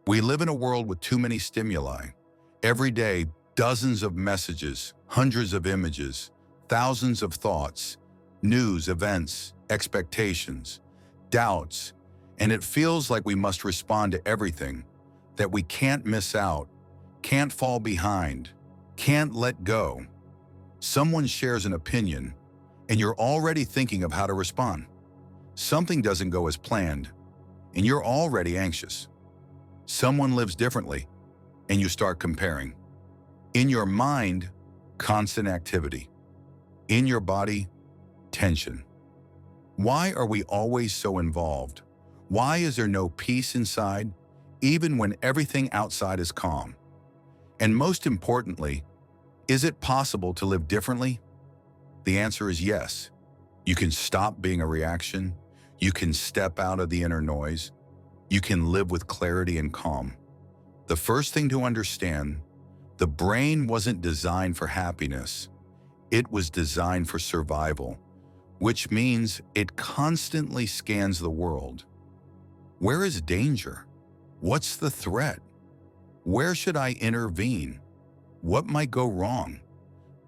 We live in a world with too many stimuli. Every day, dozens of messages, hundreds of images, thousands of thoughts, news, events, expectations, doubts, and it feels like we must respond to everything, that we can't miss out, can't fall behind, can't let go. Someone shares an opinion, and you're already thinking of how to respond. Something doesn't go as planned, and you're already anxious. Someone lives differently, and you start comparing. In your mind, constant activity. In your body, tension. Why are we always so involved? Why is there no peace inside, even when everything outside is calm? And most importantly, is it possible to live differently? The answer is yes. You can stop being a reaction. You can step out of the inner noise. You can live with clarity and calm. The first thing to understand, the brain wasn't designed for happiness. It was designed for survival, which means it constantly scans the world. Where is danger? What's the threat? Where should I intervene? What might go wrong?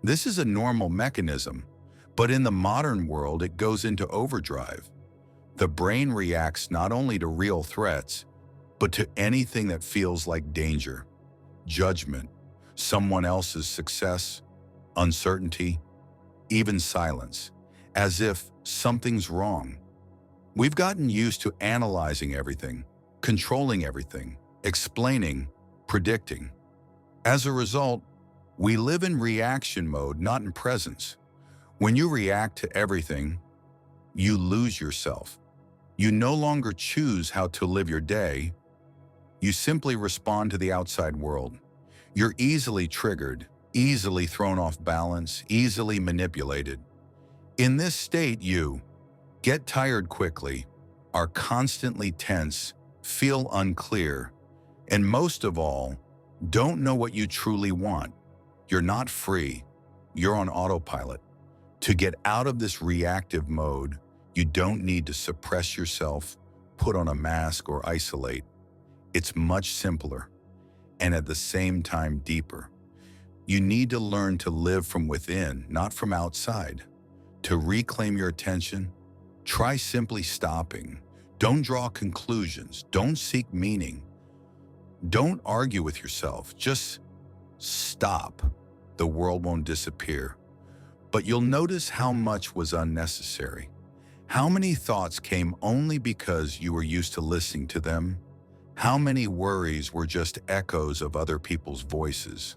This is a normal mechanism, but in the modern world, it goes into overdrive. The brain reacts not only to real threats, but to anything that feels like danger, judgment, someone else's success, uncertainty, even silence, as if something's wrong. We've gotten used to analyzing everything, controlling everything, explaining, predicting. As a result, we live in reaction mode, not in presence. When you react to everything, you lose yourself. You no longer choose how to live your day. You simply respond to the outside world. You're easily triggered, easily thrown off balance, easily manipulated. In this state, you get tired quickly, are constantly tense, feel unclear, and most of all, don't know what you truly want. You're not free. You're on autopilot. To get out of this reactive mode, you don't need to suppress yourself, put on a mask, or isolate. It's much simpler, and at the same time deeper. You need to learn to live from within, not from outside. To reclaim your attention, try simply stopping. Don't draw conclusions. Don't seek meaning. Don't argue with yourself. Just stop. The world won't disappear. But you'll notice how much was unnecessary. How many thoughts came only because you were used to listening to them? How many worries were just echoes of other people's voices?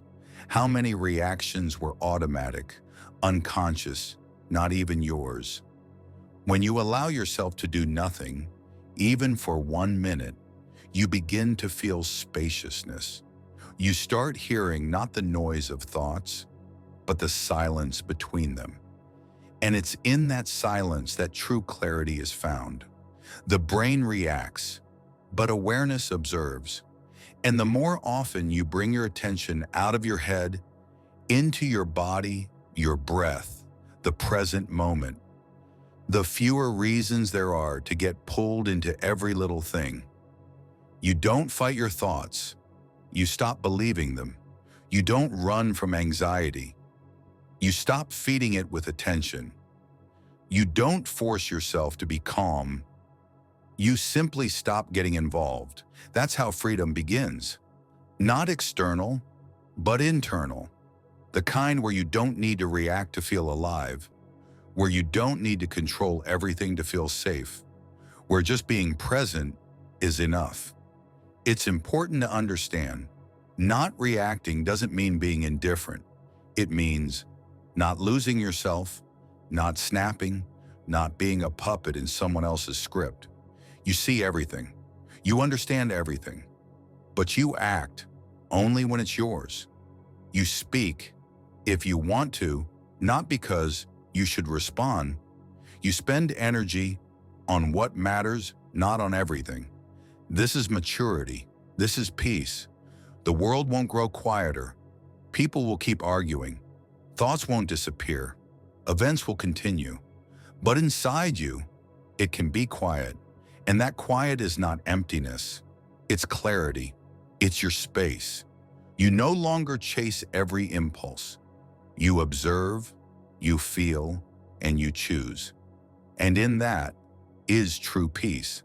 How many reactions were automatic, unconscious, not even yours? When you allow yourself to do nothing, even for 1 minute, you begin to feel spaciousness. You start hearing not the noise of thoughts, but the silence between them. And it's in that silence that true clarity is found. The brain reacts, but awareness observes. And the more often you bring your attention out of your head, into your body, your breath, the present moment, the fewer reasons there are to get pulled into every little thing. You don't fight your thoughts. You stop believing them. You don't run from anxiety. You stop feeding it with attention. You don't force yourself to be calm. You simply stop getting involved. That's how freedom begins. Not external, but internal. The kind where you don't need to react to feel alive, where you don't need to control everything to feel safe, where just being present is enough. It's important to understand, not reacting doesn't mean being indifferent. It means not losing yourself, not snapping, not being a puppet in someone else's script. You see everything. You understand everything. But you act only when it's yours. You speak if you want to, not because you should respond. You spend energy on what matters, not on everything. This is maturity. This is peace. The world won't grow quieter. People will keep arguing. Thoughts won't disappear. Events will continue. But inside you, it can be quiet. And that quiet is not emptiness. It's clarity. It's your space. You no longer chase every impulse. You observe, you feel, and you choose. And in that is true peace.